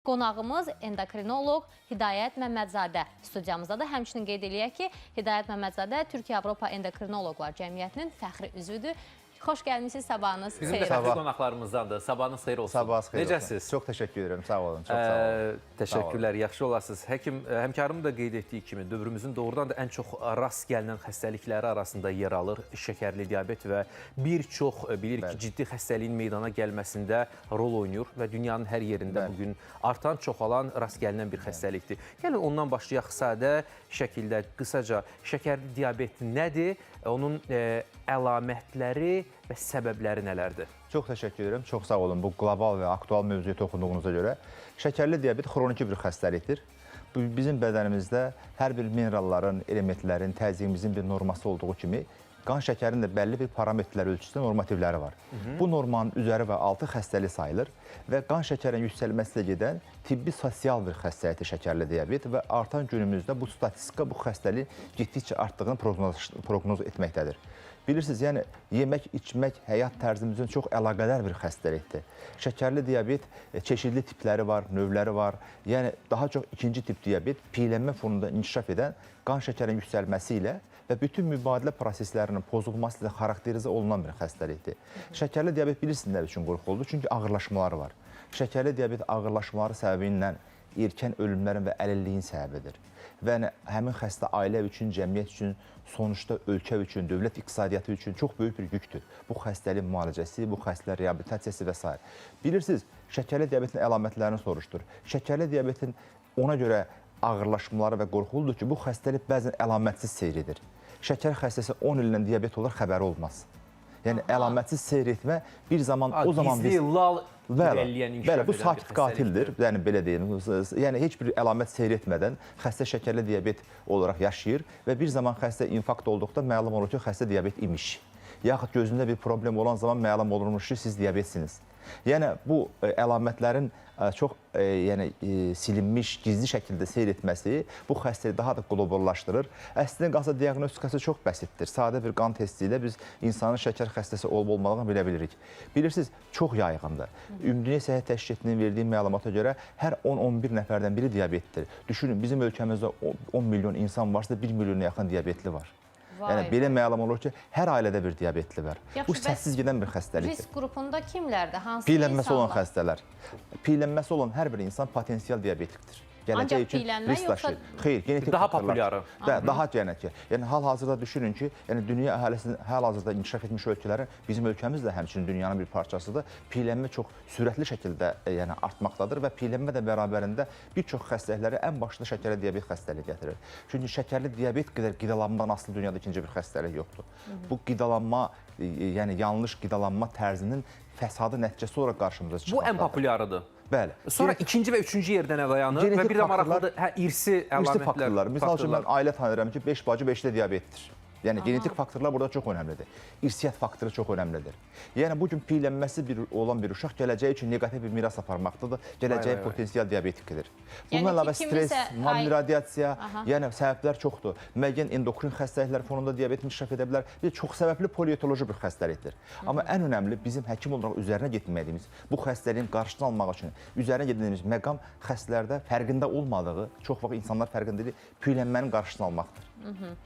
Qonağımız endokrinoloq Hidayət Məmmədzadə studiyamızdadır. Həmçinin qeyd eləyək ki, Hidayət Məmmədzadə Türkiyə-Avropa Endokrinoloqlar Cəmiyyətinin fəxri üzvüdür. Xoş gəlmişsiniz, sabahınız xeyir. Bizim də fəxri qonaqlarımızdandır. Sabahınız xeyir olsun. Sabahınız xeyir olsun. Necəsiz? Çox təşəkkür edirəm, sağ olun. Çox sağ olun. Təşəkkürlər, yaxşı olasınız. Həmkarım da qeyd etdiyi kimi dövrümüzün doğrudan da ən çox rast gəlinən xəstəlikləri arasında yer alır şəkərli diabet və bir çox bilirik ki, ciddi xəstəliyin meydana gəlməsində rol oynayır və dünyanın hər yerində bugün artan, çoxalan, rast gəlinən bir xəstəlikdir. Gəlin ondan başlayaq sadə şəkildə, qısaca şəkərli diabet nədir? Onun əlamətləri və səbəbləri nələrdir? Çox təşəkkür edirəm, çox sağ olun bu qlobal və aktual mövzuya toxunduğunuza görə. Şəkərli diabet xroniki bir xəstəlikdir. Bizim bədənimizdə hər bir mineralların, elementlərin, təzyiqimizin bir norması olduğu kimi qan şəkərinin də bəlli bir parametrlər ölçüsündə normativləri var. Bu normanın üzəri və altı xəstəlik sayılır və qan şəkərinin yüksəlməsi ilə gedən tibbi sosial bir xəstəlikdir şəkərli diabet və artan günümüzdə bu statistika bu xəstəliyin getdikcə artdığını proqnoz etməkdədir. Bilirsiniz, yəni yemək, içmək həyat tərzimizin çox əlaqədar bir xəstəlikdir. Şəkərli diabet çeşidli tipləri var, növləri var. Yəni daha çox ikinci tip diabet piyələnmə fonunda inkişaf edən qan şəkərinin yüksəlməsi ilə və bütün mübadilə proseslərinin pozulması ilə xarakterizə olunan bir xəstəlikdir. Şəkərli diabet bilirsiniz nə üçün qorxuludur? Çünki ağırlaşmaları var. Şəkərli diabet ağırlaşmaları səbəbindən erkən ölümlərin və əlilliyin səbəbidir. Və həmin xəstə ailə üçün, cəmiyyət üçün, sonuçda ölkə üçün, dövlət iqtisadiyyatı üçün çox böyük bir yükdür. Bu xəstəliyin müalicəsi, bu xəstələr reabilitasiyası və s. Bilirsiniz, şəkərli diabetin əlamətlərini soruşdur. Şəkərli diabetin ona görə ağırlaşmaları və qorxuludur ki, bu xəstəlik bəzən əlamətsiz seyr edir. Şəkər xəstəsi 10 illə diabet olur, xəbəri olmaz. Yəni əlamətsiz seyr etmə bir zaman o zaman biz lal irəliləyən inkişaf edən bu sakit qatildir. Yəni belə deyim. Yəni heç bir əlamət seyr etmədən xəstə şəkərli diabet olaraq yaşayır və bir zaman xəstə infarkt olduqda məlum olur ki, xəstə diabet imiş. Yaxud gözündə bir problem olan zaman məlum olurmuş ki, siz diabetsiniz. Yəni bu əlamətlərin çox silinmiş, gizli şəkildə seyr etməsi bu xəstəliyi daha da qloballaşdırır. Əslində qalsa diaqnostikası çox bəsitdir. Sadə bir qan testi ilə biz insanın şəkər xəstəsi olub-olmadığını bilə bilirik. Bilirsiniz, çox yayğındır. Ümumdünya Səhiyyə Təşkilatının verdiyi məlumata görə hər 10-11 nəfərdən biri diabetdir. Düşünün, bizim ölkəmizdə 10 milyon insan varsa 1 milyona yaxın diabetli var. Yəni belə məlum olur ki, hər ailədə bir diabetli var. Bu səssiz gedən bir xəstəlikdir. Risk qrupunda kimlərdir? Hansı piyələnməsi olan xəstələr. Piyələnməsi olan hər bir insan potensial diabetikdir. Ancaq piyələnmə yoxsa? Xeyr, genetik daha faktorlar. populyarı. Daha genetik. Yəni hal-hazırda düşünün ki, yəni dünya əhalisinin hal-hazırda inkişaf etmiş ölkələrin bizim ölkəmiz də həmçinin dünyanın bir parçasıdır. Piyələnmə çox sürətli şəkildə artmaqdadır və piyələnmə də bərabərində bir çox xəstəlikləri ən başında şəkərli diabet xəstəliyi gətirir. Çünki şəkərli diabet qədər qidalanmadan asılı dünyada ikinci bir xəstəlik yoxdur. Bu qidalanma, yəni yanlış qidalanma tərzinin fəsadı nəticəsi olaraq qarşımıza çıxmaqdadır. Bu ən populyarıdır. Bəli. Sonra ikinci və üçüncü yerdən dayanır və bir də maraqlıdır, irsi əlamətlər. Faktorlar. Misal üçün, mən ailə tanıyıram ki, 5 bacı 5-də diabetdir. Yəni genetik faktorlar burada çox önəmlidir. İrsiyyət faktoru çox önəmlidir. Yəni bugün piyələnməsi olan bir uşaq gələcəyi üçün neqativ bir miras aparmaqdadır, gələcəyi potensial diabetikdir. Bundan əlavə stres, mal radiasiya, yəni səbəblər çoxdur. Müəyyən endokrin xəstəliklər fonunda diabet inkişaf edə bilər. Bir çox səbəbli polietoloji bir xəstəlikdir. Amma ən önəmli bizim həkim olaraq üzərinə getmədiyimiz, bu xəstəliyin qarşısını almaq üçün üzərinə getdiyimiz məqam xəstələrdə fərqində olmadığı, çox vaxt insanlar fərqində deyil, piyələnmənin qarşısını almaqdır.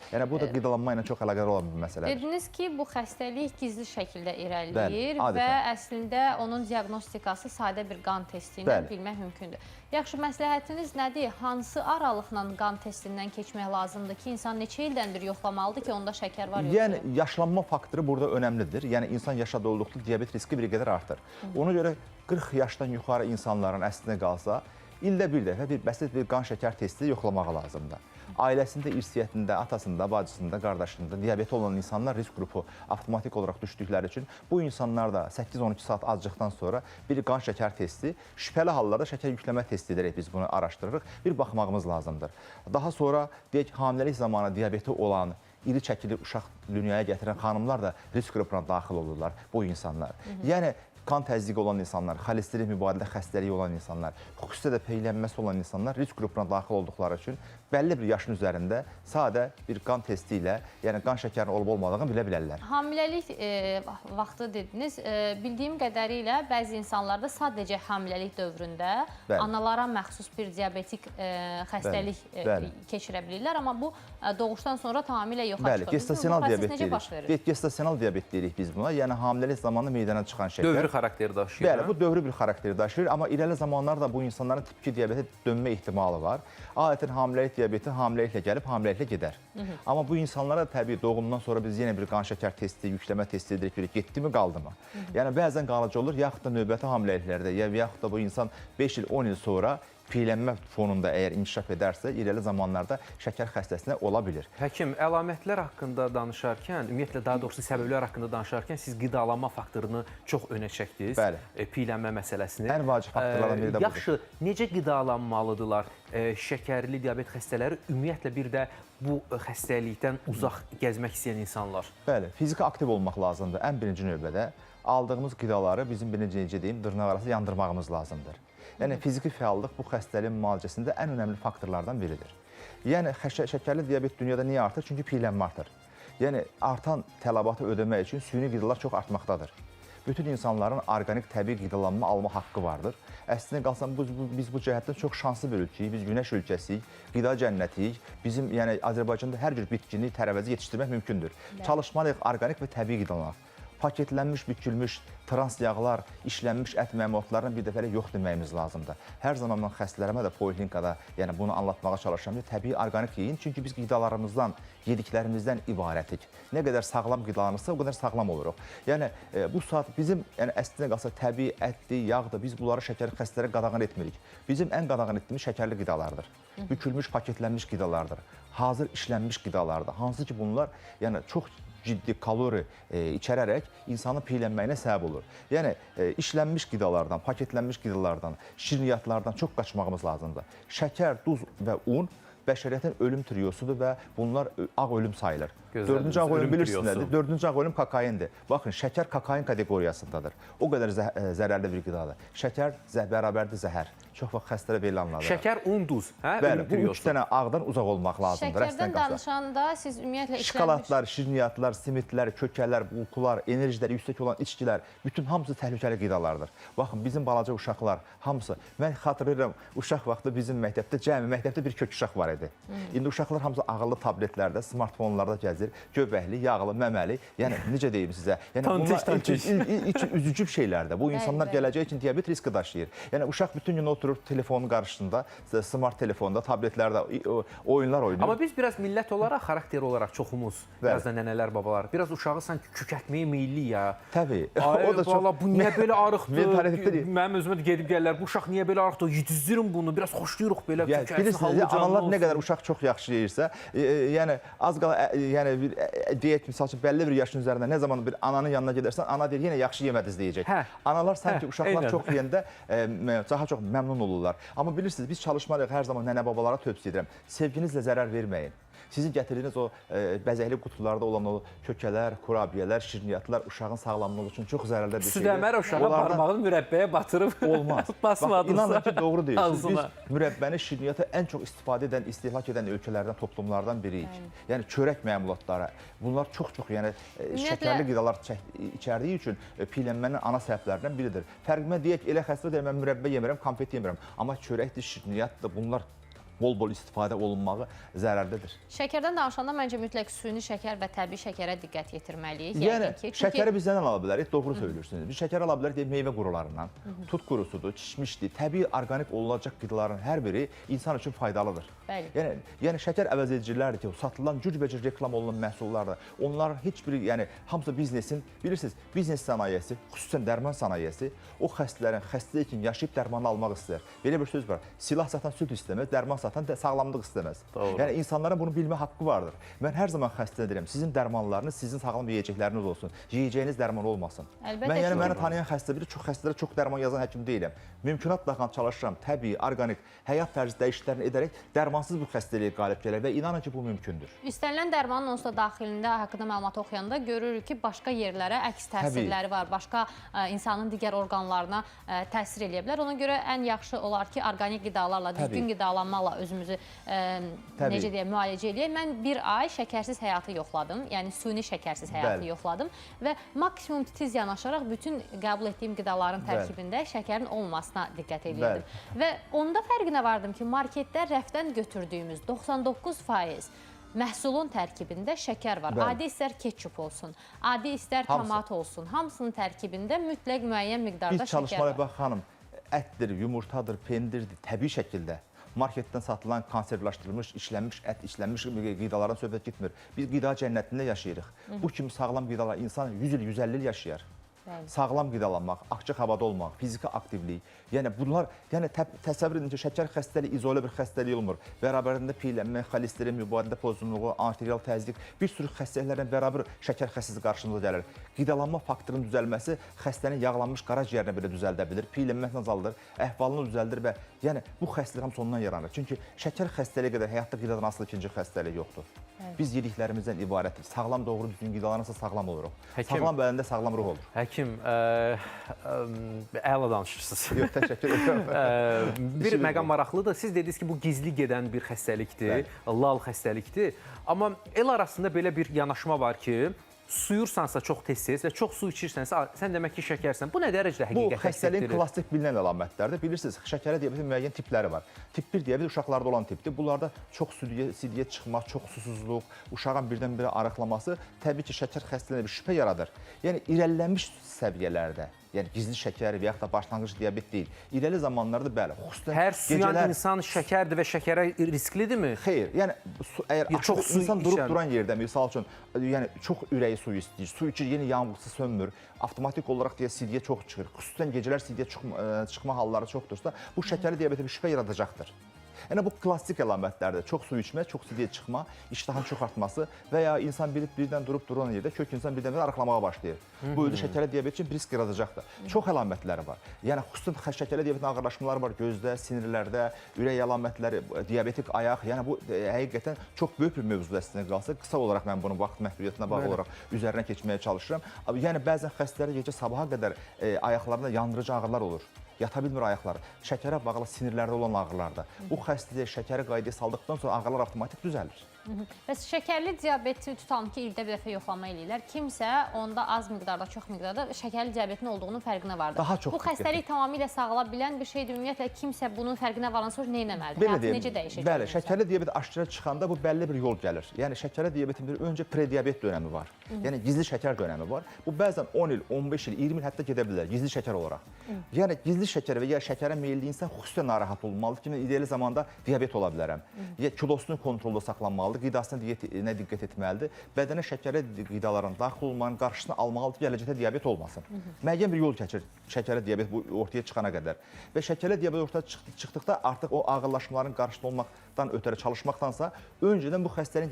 Yəni bu da qidalanma ilə çox əlaqədar olan bir məsələdir. Dediniz ki, bu xəstəlik gizli şəkildə irəliləyir və əslində onun diaqnostikası sadə bir qan testi ilə bilmək mümkündür. Yaxşı, məsləhətiniz nədir? Hansı aralıqla qan testindən keçmək lazımdır ki, insan neçə ildəndir yoxlamalıdır ki, onda şəkər var yoxsa? Yəni yaşlanma faktoru burada önəmlidir. Yəni insan yaşadığı olduqda diabet riski bir qədər artır. Ona görə 40 yaşdan yuxarı insanların əslində qalsa, ildə bir dəfə bəsit bir qan şəkər testi yoxlamağı lazımdır. Ailəsində, irsiyyətində, atasında, bacısında, qardaşında diabeti olan insanlar risk qrupu avtomatik olaraq düşdükləri üçün bu insanlar da 8-12 saat azcıqdan sonra bir qan şəkər testi, şübhəli hallarda şəkər yükləmə testi edərək biz bunu araşdırırıq, bir baxmağımız lazımdır. Daha sonra deyək, hamiləlik zamanı diabeti olan, iri çəkili uşaq dünyaya gətirən xanımlar da risk qrupuna daxil olurlar bu insanlar. Yəni qan təzyiqi olan insanlar, xolesterin mübadilə xəstəliyi olan insanlar, xüsusilə də peylənməsi olan insanlar risk qrupuna daxil olduqları üçün bəlli bir yaşın üzərində sadə bir qan testi ilə, yəni qan şəkərinin olub-olmadığını bilə bilərlər. Hamiləlik vaxtı dediniz. Bildiyim qədərilə bəzi insanlarda sadəcə hamiləlik dövründə analara məxsus bir diabetik xəstəlik keçirə bilirlər, amma bu doğuşdan sonra tamamilə yoxa çıxır. Bəli, gestasional diabet deyirik. Gestasional diabet deyirik biz buna. Yəni hamiləlik zamanı meydana çıxan şəkər. Dövrü xarakteri daşıyır. Bəli, bu dövrü bir xarakteri daşıyır, amma irəli zamanlarda bu insanların tip 2 diabetə dönmə ehtimalı var. Adətən hamiləlik diabeti hamiləliklə gəlib, hamiləliklə gedər. Amma bu insanlara təbii doğumdan sonra biz yenə bir qan şəkər testi, yükləmə testi edirik, getdi mi, qaldı mı? Yəni bəzən qalıcı olur, yaxud da növbəti hamiləliklərdə, yaxud da bu insan 5 il, 10 il sonra peylənmə fonunda əgər inkişaf edərsə, irəli zamanlarda şəkər xəstəsinə ola bilir. Həkim, əlamətlər haqqında danışarkən, ümumiyyətlə daha doğrusu səbəblər haqqında danışarkən siz qidalanma faktorunu çox önə çəkdiniz. Bəli. Peylənmə məsələsini. Ən vacib faktorlardan biri də budur. Yaxşı, necə qidalanmalıdırlar şəkərli diabet xəstələri, ümumiyyətlə bir də bu xəstəlikdən uzaq gəzmək istəyən insanlar? Bəli, fiziki aktiv olmaq lazımdır. Ən birinci növbədə aldığımız qidaları bizim necə deyim, dırnaq arası yandırmağımız lazımdır. Yəni, fiziki fəallıq bu xəstəliyin müalicəsində ən önəmli faktorlardan biridir. Yəni, şəkərli diabet dünyada niyə artır? Çünki peylənmə artır. Yəni, artan tələbatı ödəmək üçün süni qidalar çox artmaqdadır. Bütün insanların orqanik təbii qidalanma alma haqqı vardır. Əslində qalsam, biz bu cəhətdən çox şanslı bir ölkəyik, biz günəş ölkəsiyik, qida cənnətiyik. Bizim, yəni, Azərbaycanda hər cür bitkini, tərəvəzi yetişdirmək mümkündür. Çalışmalıyıq orqanik və təbii qidalanaq. Paketlənmiş, bükülmüş, trans yağlar, işlənmiş ət məmulatlarını bir dəfələ yox deməyimiz lazımdır. Hər zaman mən xəstələrimə də poliklinikada yəni bunu anlatmağa çalışıram ki, təbii orqanik yeyin, çünki biz qidalarımızdan, yediklərimizdən ibarətik. Nə qədər sağlam qidalanırsa, o qədər sağlam oluruq. Yəni bu saat bizim əslində qalsa təbii ətdir, yağdır, biz bunları şəkərli xəstələrə qadağan etmirik. Bizim ən qadağan etdiyimiz şəkərli qidalardır. Bükülmüş, paketlənmiş qidalardır. Hazır işlənmiş qidalardır. Hansı ki bunlar yəni çox ciddi kalori içərərək insanın peylənməyinə səbəb olur. Yəni, işlənmiş qidalardan, paketlənmiş qidalardan, şirniyyatlardan çox qaçmağımız lazımdır. Şəkər, duz və un bəşəriyyətin ölüm triosudur və bunlar ağ ölüm sayılır. Dördüncü ağ ölüm bilirsiniz nədir? Dördüncü ağ ölüm kokaindir. Baxın, şəkər kokain kateqoriyasındadır. O qədər zərərli bir qidadır. Şəkər bərabərdir zəhər. Çox vaxt xəstələ belə anlanır. Şəkər, un, duz. Bəli, bu üç dənə ağdan uzaq olmaq lazımdır. Şəkərdən danışanda siz ümumiyyətlə şokoladlar, şirniyyatlar, simitlər, kökələr, bulkular, enerjiləri yüksək olan içkilər, bütün hamısı təhlükəli qidalardır. Baxın, bizim balaca uşaqlar hamısı, mən xatırlayıram, uşaq vaxtı bizim məktəbdə bir kök uşaq var idi. İndi uşaqlar hamısı ağıllı tabletlərdə, smartfonlarda gəzir, göbəkli, yağlı, məməli, yəni necə deyim sizə? Yəni bunlar üzücü şeylərdir. Bu insanlar gələcək üçün diabet riski daşıyır. Yəni uşaq bütün gün oturur telefonun qarşısında, smart telefonda, tabletlərdə oyunlar oynayır. Amma biz biraz millət olaraq, xarakter olaraq çoxumuz, biraz da nənələr, babalar, biraz uşağı sanki kükətməyə meyilli ya. Təbii. Ay, valla bu niyə belə arıqdır? Mənim özümə də gedib gəlirlər, bu uşaq niyə belə arıqdır? Yedizdirin bunu, biraz xoşlayırıq belə kükətsin. Bilirsiniz, analar nə qədər uşaq çox yaxşı yeyirsə, yəni az qala, yəni deyək, misal üçün, bəlli bir yaşın üzərində nə zaman bir ananın yanına gedərsən, ana deyir, yenə yaxşı yemədiniz deyəcək. Analar sanki uşaqlar çox yeyəndə daha çox məmnun olurlar. Amma bilirsiniz, biz çalışmalıyıq hər zaman nənə-babalara tövsiyə edirəm. Sevginizlə zərər verməyin. Sizin gətirdiyiniz o bəzəkli qutularda olan o kökələr, kurabiyələr, şirniyyatlar uşağın sağlamlığı üçün çox zərərli bir şeydir. Südəmər uşağa parmağını mürəbbəyə batırıb basmadınsa. İnanın ki, doğru deyirsiniz. Biz mürəbbəni, şirniyyatı ən çox istifadə edən, istehlak edən ölkələrdən, toplumlardan biriyik. Yəni çörək məmulatları, bunlar çox-çox şəkərli qidalar içərdiyi üçün peylənmənin ana səbəblərindən biridir. Fərqimə deyək, elə xəstə deyək, mən mürəbbə yemirəm, konfet yemirəm. Amma çörəkdir, şirniyyatdır, bunlar bol-bol istifadə olunmağı zərərlidir. Şəkərdən danışanda məncə mütləq süni şəkər və təbii şəkərə diqqət yetirməliyik. Yəni, şəkəri bizdən ala bilərik, doğru söylüyorsunuz. Biz şəkər ala bilərik meyvə qurularından, tut qurusudur, çişmişdir, təbii orqanik olunacaq qidaların hər biri insan üçün faydalıdır. Yəni şəkər əvəzedicilərdir ki, satılan cürbəcür reklam olunan məhsullardır. Onların heç biri, yəni hamısı biznesin, bilirsiniz, biznes sənayesi, xüsusən dərman sənayesi o xəstələrin xəstəliklə yaşayıb dərmanını almaq istəyir. Belə bir söz var, silah satan süd istəmir, dərman satan sağlamlıq istəməz. Doğru. Yəni insanların bunu bilmə haqqı vardır. Mən hər zaman xəstə edirəm. Sizin dərmanlarınız, sizin sağlam yeyəcəkləriniz olsun. Yeyəcəyiniz dərman olmasın. Əlbəttə Mən yəni ki, məni tanıyan xəstə biri çox xəstələrə çox dərman yazan həkim deyiləm. Mümkünatla çalışıram, təbii, orqanik həyat tərzi dəyişikliklərini edərək dərmansız bu xəstəliyə qalib gələr və inanın ki, bu mümkündür. İstənilən dərmanın onsuz da daxilində haqqında məlumat oxuyanda görürük ki, başqa yerlərə əks təsirləri var, başqa insanın digər orqanlarına təsir edə bilər. Ona görə ən yaxşı olar ki, orqanik qidalarla, düzgün qidalanmaqla özümüzü necə deyək, müalicə edək. Mən bir ay şəkərsiz həyatı yoxladım, yəni süni şəkərsiz həyatı yoxladım və maksimum titiz yanaşaraq bütün qəbul etdiyim qidaların tərkibində şəkərin olmasına diqqət edirdim. Və onda fərqinə vardım ki, marketdə rəfdən götürdüyümüz 99% məhsulun tərkibində şəkər var. Adi istər ketçup olsun, adi istər tomat olsun. Hamısının tərkibində mütləq müəyyən miqdarda şəkər var. Biz çalışmalı bax xanım, ətdir, yumurtadır, pendirdir, təbii şəkildə marketdən satılan konservlaşdırılmış, işlənmiş ət, işlənmiş qidalardan söhbət getmir. Biz qida cənnətində yaşayırıq. Bu kimi sağlam qidalar insan 100 il, 150 il yaşayar. Sağlam qidalanmaq, açıq havada olmaq, fiziki aktivlik. Yəni bunlar, yəni təsəvvür edin ki, şəkər xəstəliyi izolə bir xəstəlik olmur. Bərabərində piylənmə, xolesterin mübadilə pozğunluğu, arterial təzyiq, bir sürü xəstəliklərlə bərabər şəkər xəstəliyi qarşımıza gəlir. Qidalanma faktorunun düzəlməsi xəstənin yağlanmış qaraciyərinə belə düzəldə bilir, piylənməklə azaldır, əhvalını düzəldir və yəni bu xəstəlik hamısı ondan yaranır. Çünki şəkər xəstəliyi qədər həyatda qidadan asılı ikinci xəstəlik yoxdur. Biz yediklərimizdən ibarətdir. Sağlam, doğru, düzgün qidalanırsa sağlam oluruq. Sağlam bədəndə sağlam ruh olur. Həkim, əla danışırsınız. Yox, təşəkkür edirəm. Bir məqam maraqlıdır. Siz dediniz ki, bu gizli gedən bir xəstəlikdir, lal xəstəlikdir. Amma el arasında belə bir yanaşma var ki, suyursansa çox tez-tez və çox su içirsənsə, sən demək ki, şəkərsən. Bu nə dərəcədə həqiqət Bu xəstəliyin klassik bilinən əlamətlərdir. Bilirsiniz, şəkərli diabetin müəyyən tipləri var. Tip 1 diabet uşaqlarda olan tipdir. Bunlarda çox sidiyə çıxmaq, çox susuzluq, uşağın birdən-birə arıqlaması təbii ki, şəkər xəstəliyinə bir şübhə yaradır. Yəni irəliləmiş səviyyələrdə, yəni gizli şəkər və yaxud da başlanğıc diabet deyil. İrəli zamanlarda bəli, xüsusən hər suyan insan şəkərdir və şəkərə risklidirmi? Xeyr, yəni əgər çox insan durub duran yerdə, misal üçün, yəni çox ürəyi su istəyir, su içir, yenə yanğısı sönmür, avtomatik olaraq deyə sidiyə çox çıxır. Xüsusən gecələr sidiyə çıxma halları çoxdursa, bu şəkərli diabetə bir şübhə yaradacaqdır. Yəni bu klassik əlamətlərdir. Çox su içmək, çox sidiyə çıxma, iştahın çox artması və ya insan birdən durub duran yerdə kök insan birdən-birə arıqlamağa başlayır. Bu özü şəkərli diabet üçün risk yaradacaqdır. Çox əlamətləri var. Yəni xüsusən şəkərli diabetin ağırlaşmaları var gözdə, sinirlərdə, ürək əlamətləri, diabetik ayaq. Yəni bu həqiqətən çox böyük bir mövzudur əslində qalsa. Qısa olaraq mən bunu vaxt məhdudiyyətinə bağlı olaraq üzərinə keçməyə çalışıram. Yəni bəzən xəstələr gecə sabaha qədər ayaqlarında yandırıcı ağrılar olur. Yata bilmir ayaqları, şəkərə bağlı sinirlərdə olan ağrılarda. Bu xəstəliyə şəkəri qaydaya saldıqdan sonra ağrılar avtomatik düzəlir. Bəs şəkərli diabeti tutalım ki, ildə bir dəfə yoxlama eləyirlər. Kimsə onda az miqdarda, çox miqdarda şəkərli diabetin olduğunun fərqinə vardır. Daha çox bu xəstəlik tamamilə sağala bilən bir şeydir. Ümumiyyətlə kimsə bunun fərqinə varan sonra nə etməlidir? Həyatı necə dəyişəcək? Bəli, şəkərli diabet aşkara çıxanda bu bəlli bir yol gəlir. Yəni şəkərli diabetin bir öncə prediabet dönəmi var. Yəni gizli şəkər dönəmi var. Bu bəzən 10 il, 15 il, 20 il hətta gedə bilər gizli şəkər olaraq. Yəni gizli şəkər və ya şəkərə meyilli insan xüsusən narahat olmalıdır ki, mən ideali zamanda diabet ola bilərəm. Ya kilosunu kontrolda saxlanmalıdır, qidasına diyetə diqqət etməlidir. Bədənə şəkərli qidaların daxil olmanın qarşısını almalıdır ki, gələcəkdə diabet olmasın. Müəyyən bir yol keçir şəkərli diabet bu ortaya çıxana qədər. Və şəkərli diabet ortaya çıxdıqda artıq o ağırlaşmaların qarşısında olmaqdan ötəri çalışmaqdansa, öncədən bu xəstəliyin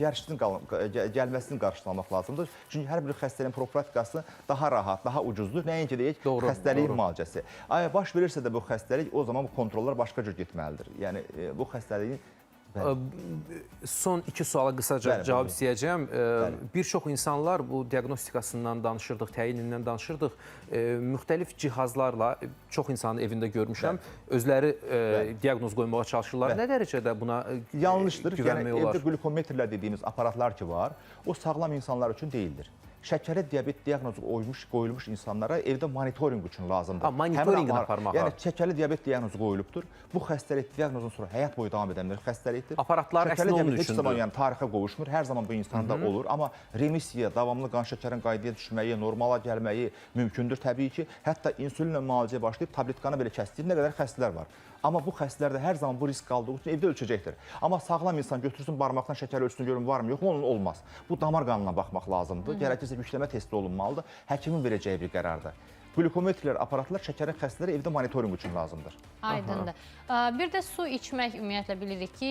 gəlməsinin qarşısını almaq lazımdır. Çünki hər bir xəstəliyin profilaktikası daha rahat, daha ucuzdur. Nəinki deyək, xəstəliyin müalicəsi. Baş verirsə də bu xəstəlik, o zaman bu kontrollar başqa cür getməlidir. Yəni bu xəstəliyin Son iki suala qısaca cavab istəyəcəm. Bir çox insanlar bu diaqnostikasından danışırdıq, təyinindən danışırdıq. Müxtəlif cihazlarla çox insanın evində görmüşəm. Özləri diaqnoz qoymağa çalışırlar. Nə dərəcədə buna yanlışdır. güvənmək olar? Evdə qlikometrlər dediyimiz aparatlar ki var, o sağlam insanlar üçün deyildir. Şəkərli diabet diaqnozu qoyulmuş insanlara evdə monitorinq üçün lazımdır. Monitorinqini aparmağa. Yəni şəkərli diabet diaqnozu qoyulubdur. Bu xəstəlik diaqnozun sonra həyat boyu davam edən bir xəstəlikdir. Aparatlar əslində onun üçündür. Heç zaman yəni tarixə qovuşmur. Hər zaman bu insanda olur, amma remisiya, davamlı qan şəkərin qaydaya düşməyi, normala gəlməyi mümkündür təbii ki. Hətta insulinlə müalicəyə başlayıb tabletkanı belə kəsdiyi nə qədər xəstələr var. Amma bu xəstələrdə hər zaman bu risk qaldığı üçün evdə ölçəcəkdir. Amma sağlam insan götürsün barmaqdan şəkər ölçüsünü görün varmı, yoxmu, onun olmaz. Bu damar qanına baxmaq lazımdır. Gərəkirsə yükləmə testi olunmalıdır. Həkimin verəcəyi bir qərardır. Qlikometrlər, aparatlar şəkərin xəstələri evdə monitorinq üçün lazımdır. Aydındır. Bir də su içmək ümumiyyətlə bilirik ki,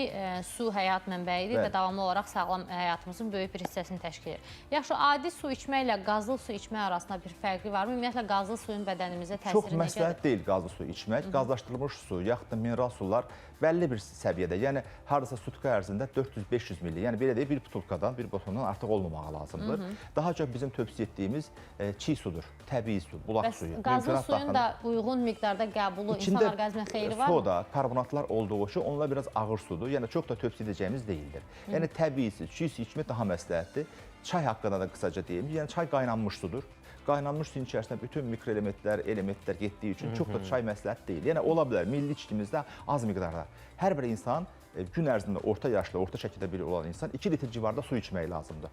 su həyat mənbəyidir və davamlı olaraq sağlam həyatımızın böyük bir hissəsini təşkil edir. Yaxşı, adi su içməklə qazlı su içmək arasında bir fərqi varmı? Ümumiyyətlə qazlı suyun bədənimizə təsiri necədir? Çox məsləhət deyil qazlı su içmək. Qazlaşdırılmış su, yaxud da mineral sular bəlli bir səviyyədə, yəni hardasa sutka ərzində 400-500 milli, yəni belə deyək, bir butulkadan, bir botondan artıq olmamağı lazımdır. Daha çox bizim tövsiyə etdiyimiz çiy sudur, təbii su, bulaq suyu. Qazlı suyun da uyğun miqdarda qəbulu insan orqanizminə xeyri var mı? Soda, karbonatlar olduğu üçün onlar biraz ağır sudur, yəni çox da tövsiyə edəcəyimiz deyildir. Yəni təbii su, çiy su içmək daha məsləhətdir. Çay haqqında da qısaca deyim, yəni çay qaynanmış sudur. Qaynanmış suyun içərisində bütün mikroelementlər, elementlər getdiyi üçün çox da çay məsləhət deyil. Yəni ola bilər milli içkimizdə az miqdarda. Hər bir insan gün ərzində orta yaşlı, orta şəkildə biri olan insan 2 litr civarında su içmək lazımdır.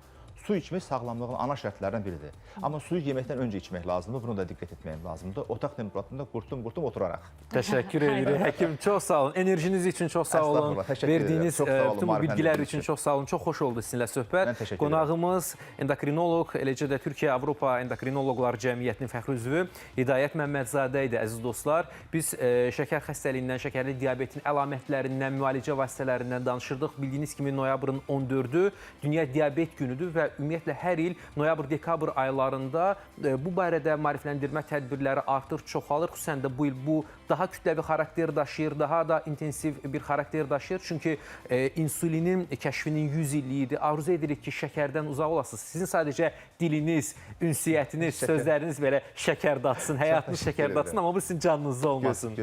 Su içmək sağlamlığın ana şərtlərindən biridir. Amma suyu yeməkdən öncə içmək lazımdır, bunu da diqqət etmək lazımdır. Otaq temperaturunda qurtum-qurtum oturaraq. Təşəkkür edirik. Həkim, çox sağ olun. Enerjiniz üçün çox sağ olun. Verdiyiniz bütün bu bilgilər üçün çox sağ olun. Çox xoş oldu sizinlə söhbət. Qonağımız endokrinoloq, eləcə də Türkiyə-Avropa Endokrinoloqlar Cəmiyyətinin fəxri üzvü Hidayət Məmmədzadə idi, əziz dostlar. Biz şəkər xəstəliyindən, şəkərli diabetin əlamətlərindən, müalicə vasitələrindən danışırdıq. Bildiyiniz kimi noyabrın 14-ü Dünya Diabet günüdür və ümumiyyətlə hər il noyabr-dekabr aylarında bu barədə maarifləndirmə tədbirləri artır, çoxalır. Xüsusən də bu il bu daha kütləvi xarakter daşıyır, daha da intensiv bir xarakter daşıyır. Çünki insulinin kəşfinin 100 illiyidir. Arzu edirik ki, şəkərdən uzaq olasınız. Sizin sadəcə diliniz, ünsiyyətiniz, sözləriniz belə şəkər datsın, həyatınız şəkər datsın, amma bu sizin canınızda olmasın.